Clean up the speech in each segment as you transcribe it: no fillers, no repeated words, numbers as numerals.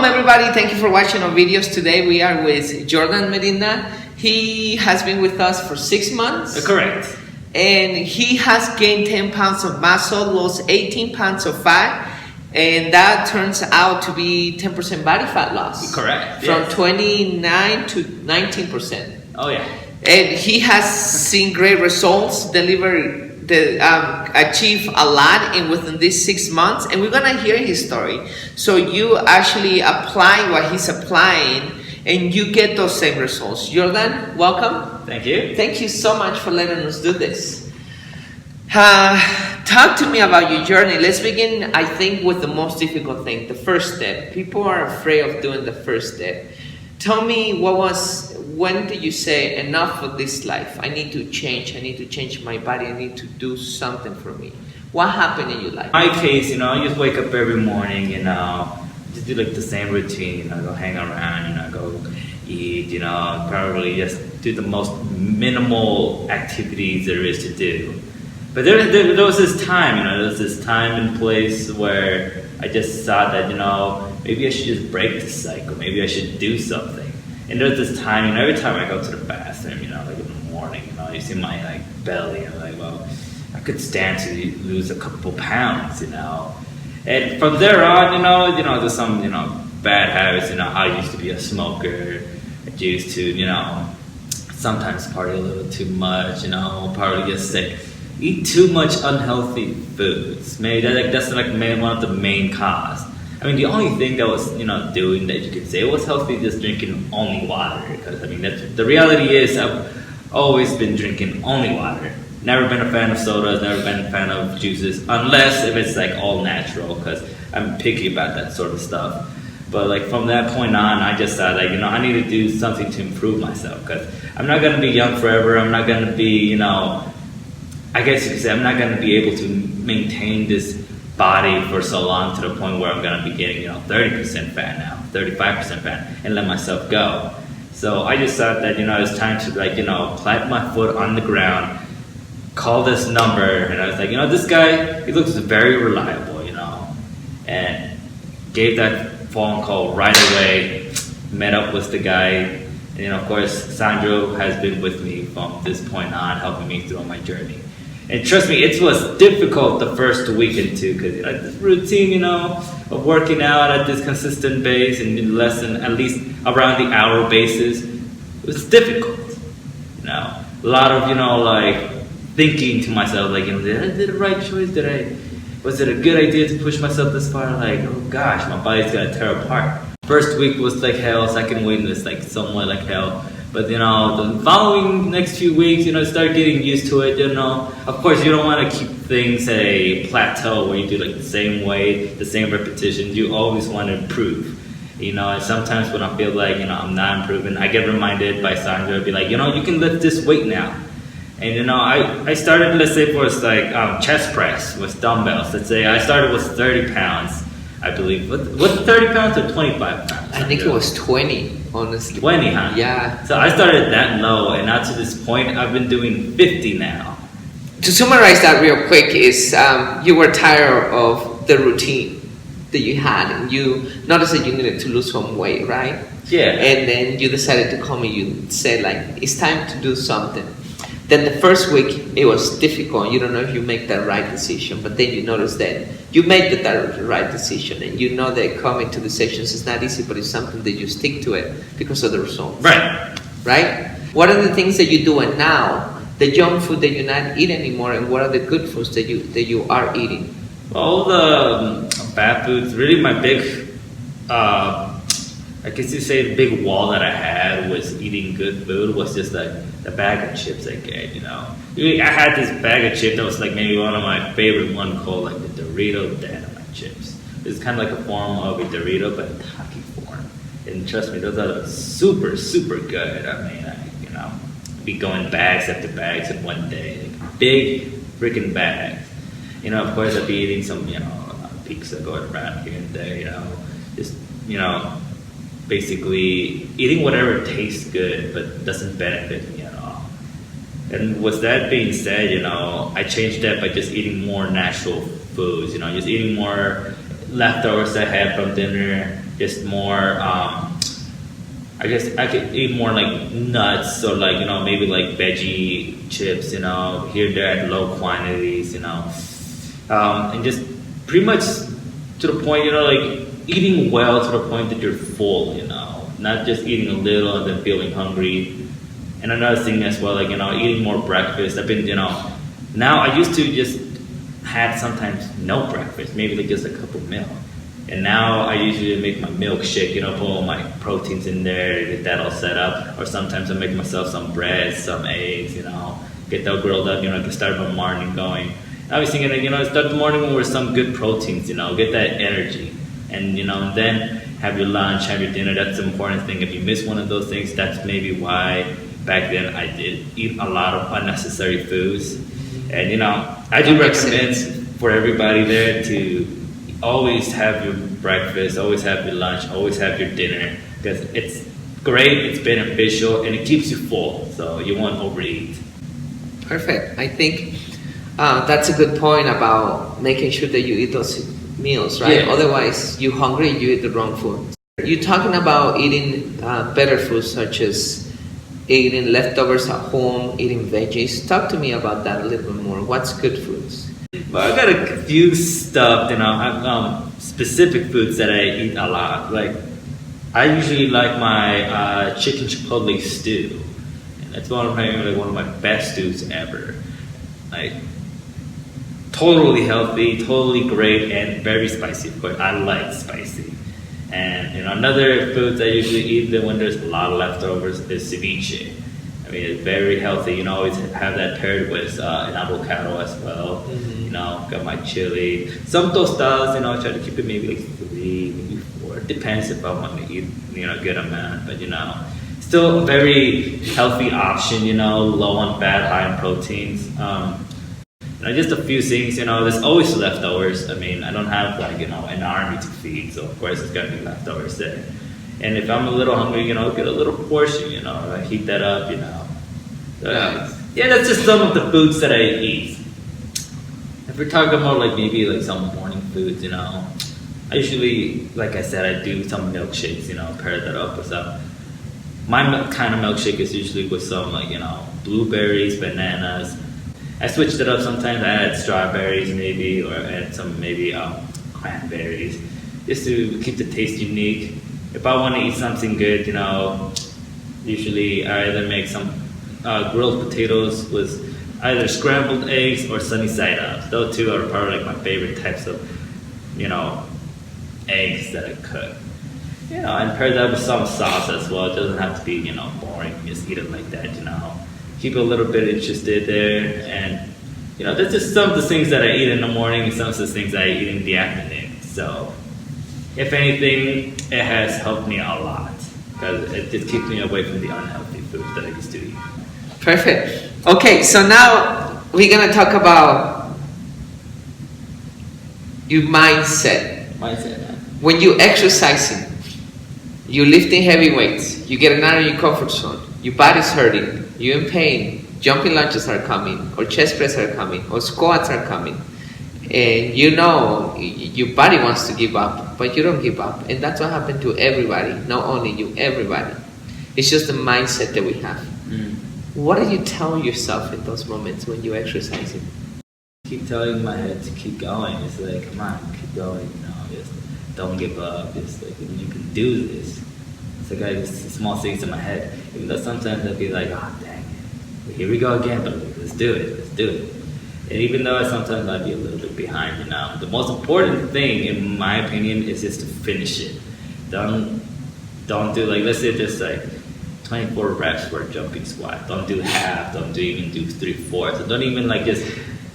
Welcome everybody, thank you for watching our videos. Today we are with Jordon Medina. He has been with us for 6 months. Correct. And he has gained 10 pounds of muscle, lost 18 pounds of fat, and that turns out to be 10% body fat loss. Correct. From yes. 29 to 19%. Oh yeah. And he has seen great results, achieve a lot within these 6 months, and we're gonna hear his story. So you actually apply what he's applying, and you get those same results. Jordan, welcome. Thank you. Thank you so much for letting us do this. Talk to me about your journey. Let's begin, I think, with the most difficult thing, the first step. People are afraid of doing the first step. Tell me, when did you say, enough of this life? I need to change my body, I need to do something for me. What happened in your life? In my case, I just wake up every morning, just do like the same routine, go hang around, go eat, probably just do the most minimal activities there is to do. But there was this time, and place where I just thought that, maybe I should just break the cycle, maybe I should do something. And there's this time, every time I go to the bathroom, like in the morning, you see my belly, I'm like, well, I could stand to lose a couple pounds, And from there on, there's some, bad habits, I used to be a smoker. I used to, sometimes party a little too much, probably get sick. Eat too much unhealthy foods. Maybe that's one of the main cause. I mean, the only thing that was, doing that you could say was healthy is just drinking only water. Because, the reality is I've always been drinking only water. Never been a fan of sodas, never been a fan of juices, unless if it's all natural, because I'm picky about that sort of stuff. But from that point on, I just thought I need to do something to improve myself, because I'm not going to be young forever. I'm not going to be, I guess you could say I'm not going to be able to maintain this body for so long to the point where I'm going to be getting 30% fat now, 35% fat, and let myself go. So I just thought that it's time to plant my foot on the ground, call this number, and I was like, this guy, he looks very reliable, and gave that phone call right away, met up with the guy, and of course Sandro has been with me from this point on, helping me through my journey. And trust me, it was difficult the first week or two, because this routine, of working out at this consistent base and lesson at least around the hour basis, it was difficult. A lot of thinking to myself, did I do the right choice? Was it a good idea to push myself this far? Oh gosh, my body's gonna tear apart. First week was like hell. Second week was somewhat like hell. But the following next few weeks, start getting used to it. Of course, you don't want to keep things at a plateau where you do the same weight, the same repetitions. You always want to improve. And sometimes when I feel I'm not improving, I get reminded by Sandra, be you can lift this weight now. And I started, let's say, for chest press with dumbbells. Let's say I started with 30 pounds, I believe. Was it 30 pounds or 25 pounds? I think it was 20. Honestly. 20, huh? Yeah. So I started that low, and now to this point, I've been doing 50 now. To summarize that real quick is you were tired of the routine that you had, and you noticed that you needed to lose some weight, right? Yeah. And then you decided to call me. You said it's time to do something. Then the first week, it was difficult. You don't know if you make the right decision, but then you notice that you made the right decision, and you know that coming to the sessions is not easy, but it's something that you stick to it because of the results. Right. Right? What are the things that you're doing now, the junk food that you're not eating anymore, and what are the good foods that you are eating? All the bad foods, really my big, I guess you say the big wall that I had was eating good food was just the bag of chips I get, I had this bag of chips that was maybe one of my favorite one called the Dorito Dynamite chips. It's kind of like a form of a Dorito, but in tacky form. And trust me, those are super, super good. I be going bags after bags in one day. Big freaking bags. Of course I'd be eating some, pizza going around here and there, just, basically eating whatever tastes good but doesn't benefit me at all. And with that being said, I changed that by just eating more natural foods, just eating more leftovers I had from dinner, just more. I guess I could eat more like nuts or like maybe like veggie chips, here and there at low quantities, and just pretty much to the point, like eating well to the point that you're full, not just eating a little and then feeling hungry. And another thing as well, like eating more breakfast. I've been, now I used to just had sometimes no breakfast, maybe like just a cup of milk. And now I usually make my milkshake, put all my proteins in there, get that all set up. Or sometimes I make myself some bread, some eggs, get that grilled up, to start my morning going. I was thinking, start the morning with some good proteins, get that energy. And, then have your lunch, have your dinner. That's the important thing. If you miss one of those things, that's maybe why back then I did eat a lot of unnecessary foods. And, I do recommend for everybody there to always have your breakfast, always have your lunch, always have your dinner, because it's great, it's beneficial, and it keeps you full, so you won't overeat. Perfect. I think that's a good point about making sure that you eat those meals, right? Yeah. Otherwise, you're hungry, you eat the wrong food. You're talking about eating better foods, such as eating leftovers at home, eating veggies. Talk to me about that a little bit more. What's good foods? Well, I got a few stuff, specific foods that I eat a lot. Like, I usually like my chicken chipotle stew. And that's one of my best stews ever. Like, totally healthy, totally great, and very spicy. Of course, I like spicy. And another food I usually eat when there's a lot of leftovers is ceviche. I mean, it's very healthy. Always have that paired with an avocado as well. Mm-hmm. Got my chili. Some tostadas, I try to keep it maybe like 3, maybe 4. It depends if I want to eat, a good amount. But, still a very healthy option, low on fat, high in proteins. Just a few things, there's always leftovers. I mean, I don't have like, an army to feed. So, of course, it's got to be leftovers there. And if I'm a little hungry, get a little portion, I heat that up, Yeah, that's just some of the foods that I eat. If we're talking about like maybe like some morning foods, I usually, like I said, I do some milkshakes, pair that up with some. My kind of milkshake is usually with some like, blueberries, bananas. I switched it up sometimes. I add strawberries maybe, or add some maybe cranberries, just to keep the taste unique. If I want to eat something good, usually I either make some grilled potatoes with either scrambled eggs or sunny side ups. Those two are probably like my favorite types of, eggs that I cook. And pair that with some sauce as well. It doesn't have to be, boring. Just eat it like that, Keep it a little bit interested there. And, that's just some of the things that I eat in the morning and some of the things I eat in the afternoon. So, if anything, it has helped me a lot because it just keeps me away from the unhealthy foods that I used to eat. Perfect. Okay, so now we're going to talk about your mindset. When you're exercising, you're lifting heavy weights, you get out of your comfort zone, your body's hurting, you're in pain, jumping lunges are coming, or chest press are coming, or squats are coming. And your body wants to give up, but you don't give up. And that's what happened to everybody, not only you, everybody. It's just the mindset that we have. Mm. What do you tell yourself in those moments when you're exercising? Keep telling my head to keep going. It's like, come on, keep going. Just don't give up. It's like, you can do this. It's like I just small things in my head. Even though sometimes I'll be like, oh, dang it. Here we go again, but let's do it. And even though sometimes I'd be a little bit behind, the most important thing, in my opinion, is just to finish it. Don't do like, let's say just like 24 reps for a jumping squat. Don't do half. Don't even do 3/4. Don't even like just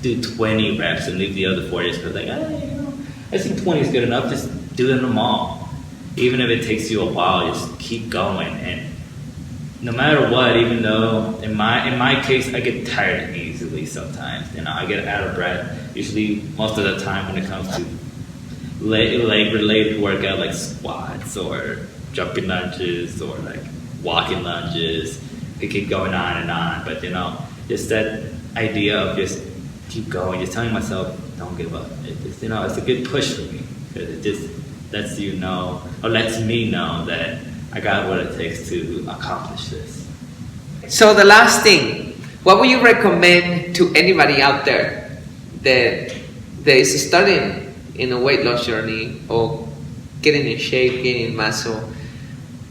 do 20 reps and leave the other 4 just because like, I think 20 is good enough. Just do them all. Even if it takes you a while, just keep going. And no matter what, even though in my case I get tired easily sometimes, I get out of breath. Usually most of the time when it comes to leg related workout like squats or jumping lunges or like walking lunges, it keep going on and on. But just that idea of just keep going, just telling myself don't give up. It's a good push for me because it just lets you know, or lets me know that I got what it takes to accomplish this. So the last thing, what would you recommend to anybody out there that is starting in a weight loss journey or getting in shape, gaining muscle,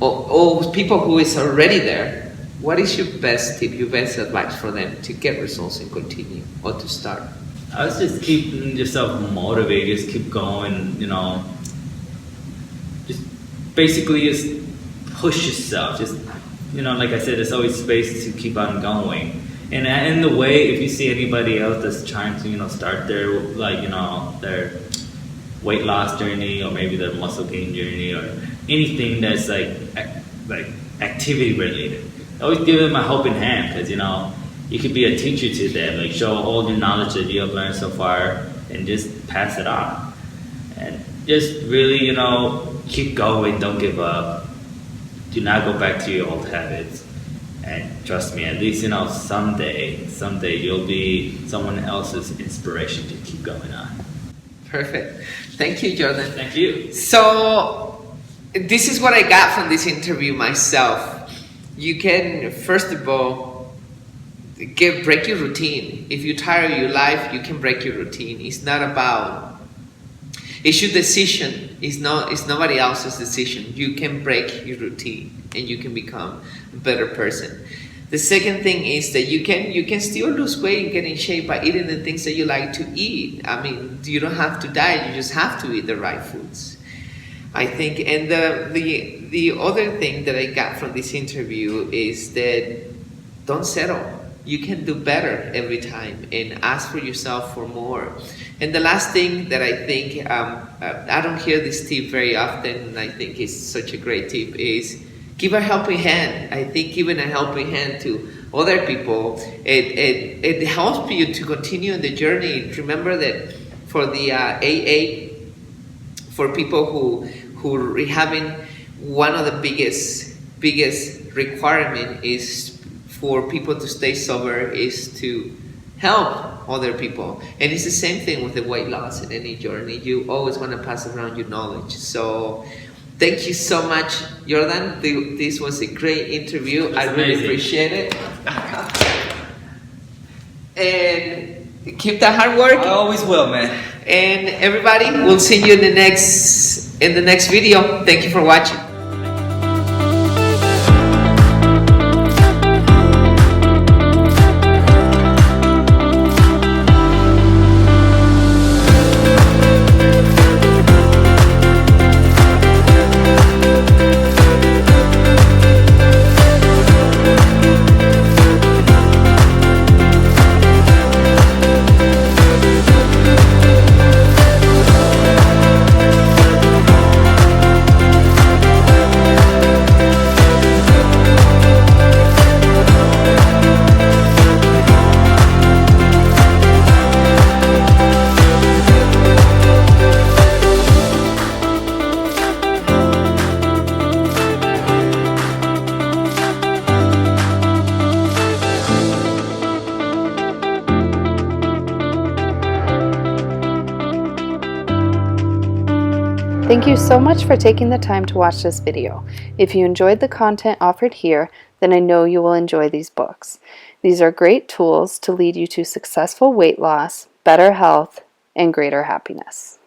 or people who is already there? What is your best tip, your best advice for them to get results and continue or to start? I was just keeping yourself motivated, just keep going, just basically just push yourself. Just, like I said, there's always space to keep on going. And in the way, if you see anybody else that's trying to, start their, their weight loss journey or maybe their muscle gain journey or anything that's like activity related, always give them a helping hand because, you could be a teacher to them, like show all the knowledge that you have learned so far and just pass it on. And just really, keep going, don't give up. Do not go back to your old habits. And trust me, at least, someday you'll be someone else's inspiration to keep going on. Perfect. Thank you, Jordon. Thank you. So, this is what I got from this interview myself. You can, first of all, break your routine. If you're tired of your life, you can break your routine. It's your decision. It's nobody else's decision. You can break your routine and you can become a better person. The second thing is that you can still lose weight and get in shape by eating the things that you like to eat. I mean, you don't have to diet, you just have to eat the right foods, I think. And the other thing that I got from this interview is that don't settle. You can do better every time and ask for yourself for more. And the last thing that I think, I don't hear this tip very often, and I think it's such a great tip, is give a helping hand. I think giving a helping hand to other people, it helps you to continue the journey. Remember that for the AA, for people who are rehabbing, one of the biggest requirement is for people to stay sober is to help other people. And it's the same thing with the weight loss in any journey. You always want to pass around your knowledge. So thank you so much, Jordon. This was a great interview. I really appreciate it. And keep that hard work. I always will, man. And everybody, we'll see you in the next video. Thank you for watching. Thank you so much for taking the time to watch this video. If you enjoyed the content offered here, then I know you will enjoy these books. These are great tools to lead you to successful weight loss, better health, and greater happiness.